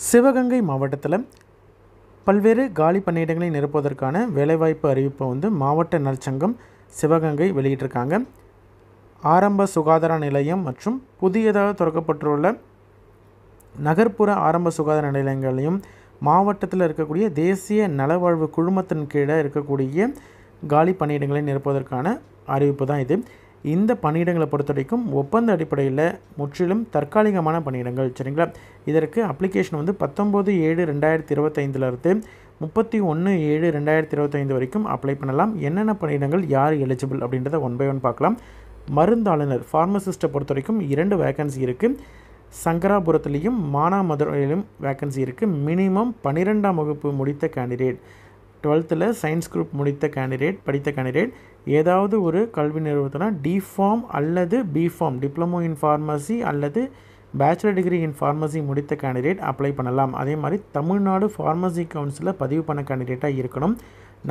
சிவகங்கை மாவட்டத்தில் பல்வேறு காலி பணியிடங்களை நிரப்புவதற்கான வேலைவாய்ப்பு அறிவிப்பை மாவட்ட நலச்சங்கம் சிவகங்கை வெளியிட்டிருக்காங்க. ஆரம்ப சுகாதார நிலையம் மற்றும் புதியதாக திறக்கப்பட்டுள்ள நகர்ப்புற ஆரம்ப சுகாதார நிலையங்களையும் மாவட்டத்தில் இருக்கக்கூடிய தேசிய நலவாழ்வு குழுமத்தின் கீழே இருக்கக்கூடிய காலி பணியிடங்களை நிரப்புவதற்கான அறிவிப்பு தான் இது. இந்த பணியிடங்களை பொறுத்த வரைக்கும் ஒப்பந்த அடிப்படையில் முற்றிலும் தற்காலிகமான பணியிடங்கள். சரிங்களா? இதற்கு அப்ளிகேஷன் 19/7/2025 31/7/2025 வரைக்கும் அப்ளை பண்ணலாம். என்னென்ன பணியிடங்கள், யார் எலிஜிபிள் அப்படின்றத ஒன் பை ஒன் பார்க்கலாம். மருந்தாளுநர் ஃபார்மசிஸ்ட்டை பொறுத்த வரைக்கும் 2 வேக்கன்சி இருக்குது. சங்கராபுரத்துலேயும் மானாமதுரையிலும் வேக்கன்சி இருக்குது. மினிமம் 12ஆம் வகுப்பு முடித்த கேண்டிடேட், 12th சயின்ஸ் குரூப் படித்த கேண்டிடேட் ஏதாவது ஒரு கல்வி நிறுவனத்தில் டிஃபார்ம் அல்லது பிஃபார்ம் டிப்ளமோ இன் ஃபார்மசி அல்லது பேச்சுலர் டிகிரி இன் ஃபார்மசி முடித்த கேண்டிடேட் அப்ளை பண்ணலாம். அதே மாதிரி தமிழ்நாடு ஃபார்மசி கவுன்சிலில் பதிவு பண்ண கேண்டிடேட்டாக இருக்கணும்.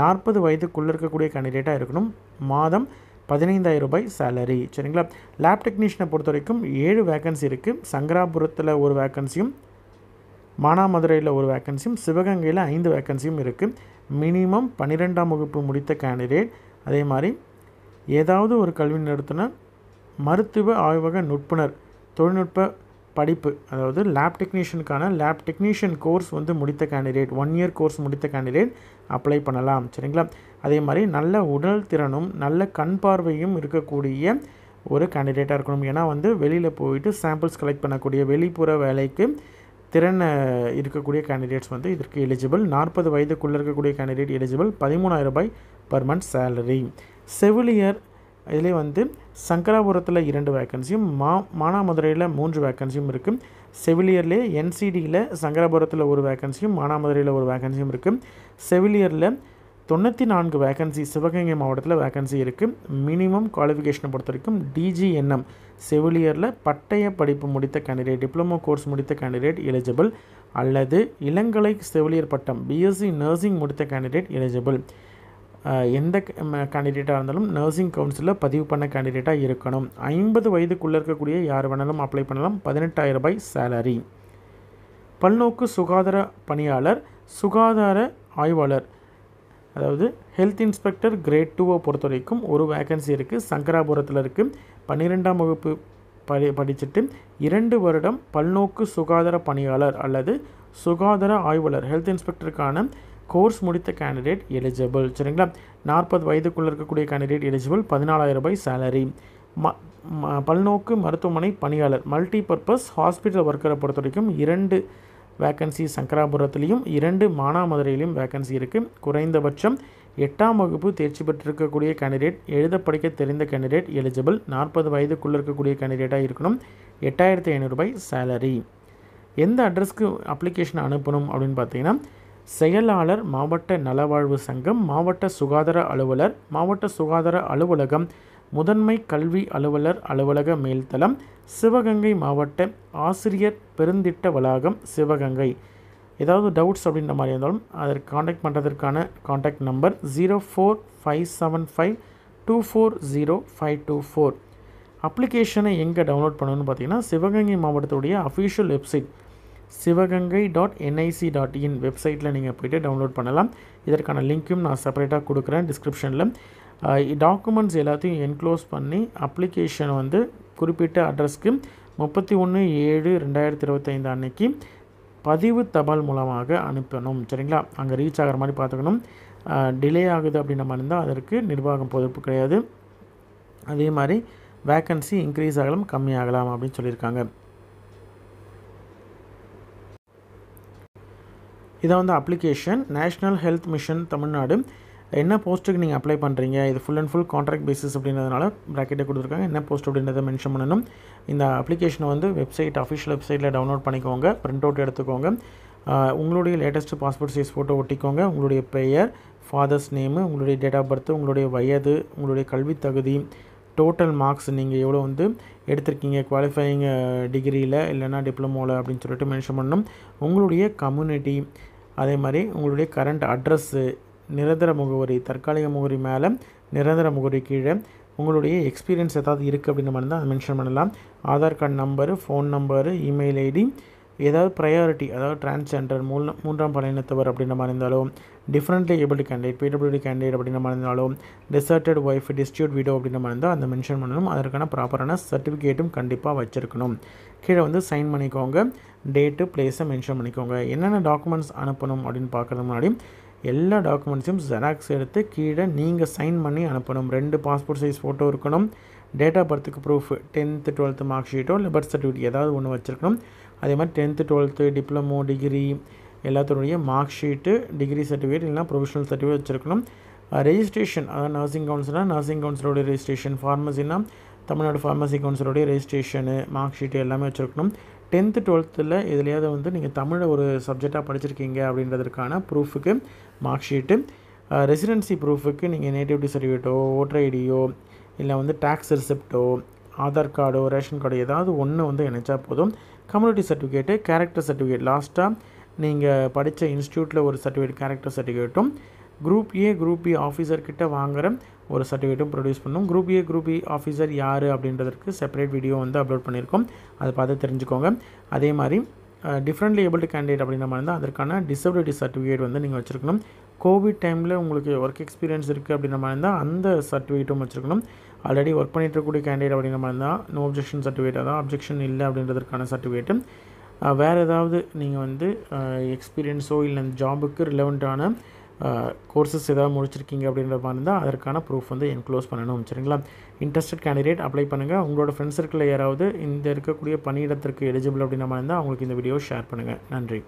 40 வயதுக்குள்ளே இருக்கக்கூடிய கேண்டிடேட்டாக இருக்கணும். மாதம் 15,000 ரூபாய் சேலரி. சரிங்களா? லேப் டெக்னீஷியனை பொறுத்த வரைக்கும் 7 வேக்கன்சி இருக்குது. சங்கராபுரத்தில் ஒரு வேக்கன்சியும், மானாமதுரையில் ஒரு வேக்கன்சியும், சிவகங்கையில் 5 வேக்கன்சியும் இருக்குது. மினிமம் 12ஆம் வகுப்பு முடித்த கேண்டிடேட், அதே மாதிரி ஏதாவது ஒரு கல்வி நிறுவன மருத்துவ ஆய்வக நுட்புணர் தொழில்நுட்ப படிப்பு, அதாவது லேப் டெக்னீஷியனுக்கான லேப் டெக்னீஷியன் கோர்ஸ் முடித்த கேண்டிடேட், 1 இயர் கோர்ஸ் முடித்த கேண்டிடேட் அப்ளை பண்ணலாம். சரிங்களா? அதே மாதிரி நல்ல உடல் திறனும் நல்ல கண் பார்வையும் இருக்கக்கூடிய ஒரு கேண்டிடேட்டாக இருக்கணும். ஏன்னா வெளியில் போயிட்டு சாம்பிள்ஸ் கலெக்ட் பண்ணக்கூடிய வெளிப்புற வேலைக்கு திறன் இருக்கக்கூடிய கேண்டிடேட்ஸ் இதற்கு எலிஜிபிள். 40 வயதுக்குள்ளே இருக்கக்கூடிய கேண்டிடேட் எலிஜிபிள். 13,000 ரூபாய் பர் மந்த் சேலரி. செவிலியர் இதிலே சங்கராபுரத்தில் 2 வேக்கன்சியும், மானாமதுரையில் 3 வேக்கன்சியும் இருக்குது. செவிலியர்லேயே என்சிடியில் சங்கராபுரத்தில் ஒரு வேக்கன்சியும், மானாமதுரையில் ஒரு வேக்கன்சியும் இருக்குது. செவிலியரில் 94 வேக்கன்சி சிவகங்கை மாவட்டத்தில் வேக்கன்சி இருக்குது. மினிமம் குவாலிஃபிகேஷனை பொறுத்த வரைக்கும் டிஜிஎன்எம் செவிலியரில் பட்டய படிப்பு முடித்த கேண்டிடேட், டிப்ளமோ கோர்ஸ் முடித்த கேண்டிடேட் எலிஜிபிள். அல்லது இளங்கலை செவிலியர் பட்டம் பிஎஸ்சி நர்சிங் முடித்த கேண்டிடேட் எலிஜிபிள். எந்த கேண்டிடேட்டாக இருந்தாலும் நர்சிங் கவுன்சிலில் பதிவு பண்ண கேண்டிடேட்டாக இருக்கணும். 50 வயதுக்குள்ளே இருக்கக்கூடிய யார் வேணாலும் அப்ளை பண்ணலாம். 18,000 ரூபாய் சேலரி. பல்நோக்கு சுகாதார பணியாளர், சுகாதார ஆய்வாளர், அதாவது ஹெல்த் இன்ஸ்பெக்டர் கிரேட் 2 பொறுத்த வரைக்கும் ஒரு வேக்கன்சி இருக்குது. சங்கராபுரத்தில் இருக்குது. 12ஆம் வகுப்பு படிச்சுட்டு 2 வருடம் பல்நோக்கு சுகாதார பணியாளர் அல்லது சுகாதார ஆய்வாளர் ஹெல்த் இன்ஸ்பெக்டருக்கான கோர்ஸ் முடித்த கேண்டிடேட் எலிஜிபிள். சரிங்களா? 40 வயதுக்குள்ளே இருக்கக்கூடிய கேண்டிடேட் எலிஜிபிள். 14,000 ரூபாய் சேலரி. பல்நோக்கு மருத்துவமனை பணியாளர் மல்டி பர்பஸ் ஹாஸ்பிட்டல் ஒர்க்கரை பொறுத்த வரைக்கும் 2 வேக்கன்சி சங்கராபுரத்துலேயும் 2 மானாமதுரையிலையும் வேக்கன்சி இருக்குது. குறைந்தபட்சம் 8ஆம் வகுப்பு தேர்ச்சி பெற்றிருக்கக்கூடிய கேண்டிடேட், எழுத படிக்க தெரிந்த கேண்டிடேட் எலிஜிபிள். 40 வயதுக்குள்ளே இருக்கக்கூடிய கேண்டிடேட்டாக இருக்கணும். 8,500 ரூபாய் சேலரி. எந்த அட்ரஸ்க்கு அப்ளிகேஷன் அனுப்பணும் அப்படின்னு பார்த்தீங்கன்னா, செயலாளர் மாவட்ட நலவாழ்வு சங்கம், மாவட்ட சுகாதார அலுவலர், மாவட்ட சுகாதார அலுவலகம், முதன்மை கல்வி அலுவலர் அலுவலக மேல்தளம், சிவகங்கை மாவட்ட ஆசிரியர் பெருந்திட்ட வளாகம் சிவகங்கை. ஏதாவது டவுட்ஸ் அப்படின்ற மாதிரி இருந்தாலும் அதற்கு காண்டாக்ட் பண்ணுறதுக்கான காண்டாக்ட் நம்பர் 04575240,524. அப்ளிகேஷனை எங்கே டவுன்லோட் பண்ணணும்னு பார்த்தீங்கன்னா, சிவகங்கை மாவட்டத்துடைய அஃபிஷியல் வெப்சைட் sivagangai.nic.in வெப்சைட்டில் நீங்கள் போய்ட்டு டவுன்லோட் பண்ணலாம். இதற்கான லிங்க்கும் நான் செப்பரேட்டாக கொடுக்குறேன் டிஸ்கிரிப்ஷனில். டாக்குமெண்ட்ஸ் எல்லாத்தையும் என்க்ளோஸ் பண்ணி அப்ளிகேஷனை குறிப்பிட்ட அட்ரஸ்க்கு 31/7/2025 அன்னைக்கு பதிவு தபால் மூலமாக அனுப்பணும். சரிங்களா? அங்கே ரீச் ஆகிற மாதிரி பார்த்துக்கணும். டிலே ஆகுது அப்படின்ற மாதிரி இருந்தால் அதற்கு நிர்வாகம் பொறுப்பு கிடையாது. அதே மாதிரி வேக்கன்சி இன்க்ரீஸ் ஆகலாம், கம்மியாகலாம் அப்படின்னு சொல்லியிருக்காங்க. இதை application national health mission Tamil Nadu. என்ன போஸ்ட்டுக்கு நீங்கள் அப்ளை பண்ணுறீங்க, இது full and full contract basis அப்படின்றதுனால ப்ராக்கெட்டை கொடுத்துருக்காங்க. என்ன போஸ்ட் அப்படின்றத மென்ஷன் பண்ணணும். இந்த அப்ளிகேஷனை வெப்சைட் அஃபிஷியல் வெப்சைட்டில் டவுன்லோட் பண்ணிக்கோங்க, பிரிண்ட் அவுட் எடுத்துக்கோங்க. உங்களுடைய லேட்டஸ்ட்டு பாஸ்போர்ட் சைஸ் ஃபோட்டோ ஒட்டிக்கோங்க. உங்களுடைய பெயர், ஃபாதர்ஸ் நேமு, உங்களுடைய டேட் ஆஃப் பர்த், உங்களுடைய வயது, உங்களுடைய கல்வி தகுதி, டோட்டல் மார்க்ஸ் நீங்கள் எவ்வளோ எடுத்திருக்கீங்க குவாலிஃபையிங் டிகிரியில் இல்லைனா டிப்ளமோவில் அப்படின்னு சொல்லிட்டு மென்ஷன் பண்ணணும். உங்களுடைய கம்யூனிட்டி, அதே மாதிரி உங்களுடைய கரண்ட் அட்ரஸ்ஸு, நிரந்தர முகவரி, தற்காலிக முகவரி மேலே நிரந்தர முகவரி கீழே உங்களுடைய எக்ஸ்பீரியன்ஸ் ஏதாவது இருக்குது அப்படின்ற மாதிரி தான் அதை மென்ஷன் பண்ணலாம். Aadhaar card number, phone number, email ID, ஏதாவது ப்ரையாரிட்டி, அதாவது டிரான்ஸ்ஜெண்டர், மூன்றாம் பாலினத்தவர் அப்படின்ற மாதிரி இருந்தாலும், differently abled candidate, PWD candidate அப்படின்ற மாதிரி இருந்தாலும், டெசர்ட்டட் ஒய்ஃப், டிஸ்ட்ரிபியூட் வீடோ அப்படின்ற மாதிரி இருந்தால் அந்த மென்ஷன் பண்ணணும். அதற்கான ப்ராப்பரான சர்டிஃபிகேட்டும் கண்டிப்பாக வச்சுருக்கணும். கீழே வந்து சைன் பண்ணிக்கோங்க, டேட்டு பிளேஸை மென்ஷன் பண்ணிக்கோங்க. என்னென்ன டாக்குமெண்ட்ஸ் அனுப்பணும் அப்படின்னு பார்க்குறது முன்னாடி எல்லா டாக்குமெண்ட்ஸையும் ஜெராக்ஸ் எடுத்து கீழே நீங்கள் சைன் பண்ணி அனுப்பணும். 2 பாஸ்போர்ட் சைஸ் ஃபோட்டோ இருக்கணும். டேட் ஆஃப் பர்த்துக்கு ப்ரூஃப் 10th 12th மார்க் ஷீட்டோ இல்லை பர்த் சர்டிஃபிகேட் ஏதாவது ஒன்று வச்சுருக்கணும். அதே மாதிரி 10th 12th டிப்ளமோ, டிகிரி எல்லாத்தோடைய மார்க் ஷீட்டு, டிகிரி சர்டிஃபிகேட் இல்லைனா ப்ரொஃபஷனல் சர்டிஃபிகேட் வச்சுருக்கணும். ரெஜிஸ்ட்ரேஷன், அதாவது நர்சிங் கவுன்சிலாக நர்சிங் கவுன்சிலோடைய ரெஜிஸ்ட்ரேஷன், ஃபார்மசினா தமிழ்நாடு ஃபார்மசி கவுன்சிலோடைய ரெஜிஸ்ட்ரேஷனு, மார்க் ஷீட்டு எல்லாமே வச்சுருக்கணும். 10th 12th எதுலையாவது வந்து நீங்கள் தமிழை ஒரு சப்ஜெக்டாக படிச்சிருக்கீங்க அப்படின்றதுக்கான ப்ரூஃபுக்கு மார்க் ஷீட்டு, ரெசிடென்சி ப்ரூஃபுக்கு நீங்கள் நேட்டிவிட்டி சர்டிஃபிகேட்டோ, ஓட்டர் ஐடியோ இல்லை வந்து டேக்ஸ் ரிசிப்டோ, ஆதார் கார்டோ, ரேஷன் கார்டோ ஏதாவது ஒன்று வந்து இணைச்சா போதும். கம்யூனிட்டி சர்டிஃபிகேட்டு, கேரக்டர் சர்டிஃபிகேட், லாஸ்ட்டாக நீங்கள் படித்த இன்ஸ்டியூட்டில் ஒரு சர்டிஃபிகேட் கேரக்டர் சர்டிஃபிகேட்டும், குரூப் ஏ குரூப் பி ஆஃபீஸர்கிட்ட வாங்குகிற ஒரு சர்டிஃபிகேட்டும் ப்ரொடியூஸ் பண்ணணும். Group A group B officer யார் அப்படின்றதுக்கு செப்பரேட் வீடியோ வந்து அப்லோட் பண்ணியிருக்கோம், அதை பார்த்து தெரிஞ்சுக்கோங்க. அதே மாதிரி டிஃப்ரெண்ட்லி ஏபிள்டு கேண்டிடேட் அப்படின்ற மாதிரி இருந்தால் அதற்கான டிசபிலிட்டி சர்டிஃபிகேட் வந்து நீங்கள் வச்சுருக்கணும். கோவிட் டைமில் உங்களுக்கு ஒர்க் எக்ஸ்பீரியன்ஸ் இருக்குது அப்படின்ற மாதிரி இருந்தால் அந்த சர்டிஃபிகேட்டும் வச்சுருக்கணும். ஆல்ரெடி ஒர்க் பண்ணிட்டு இருக்கக்கூடிய கேண்டிடேட் அப்படின்ற மாதிரி இருந்தால் நோ அப்ஜெக்ஷன் சர்டிஃபிகேட், அதான் அப்ஜெக்ஷன் இல்லை அப்படின்றதுக்கான சர்டிஃபிகேட்டு. வேறு ஏதாவது நீங்கள் வந்து எக்ஸ்பீரியன்ஸோ இல்லை அந்த ஜாபுக்கு ரிலவெண்ட்டான கோர்சஸ் ஏதாவது முடிச்சிருக்கீங்க அப்படின்ற மாதிரி இருந்தால் அதற்கான ப்ரூஃப் வந்து என்க்ளோஸ் பண்ணணும். சரிங்களா? இன்ட்ரெஸ்டட் கேண்டிடேட் அப்ளை பண்ணுங்கள். உங்களோட ஃப்ரெண்ட்ஸ் சர்க்கிளில் யாராவது இந்த இருக்கக்கூடிய பணியிடத்திற்கு எலிஜிபிள் அப்படின்ற மாதிரி இருந்தால் அவங்களுக்கு இந்த வீடியோ ஷேர் பண்ணுங்கள். நன்றி.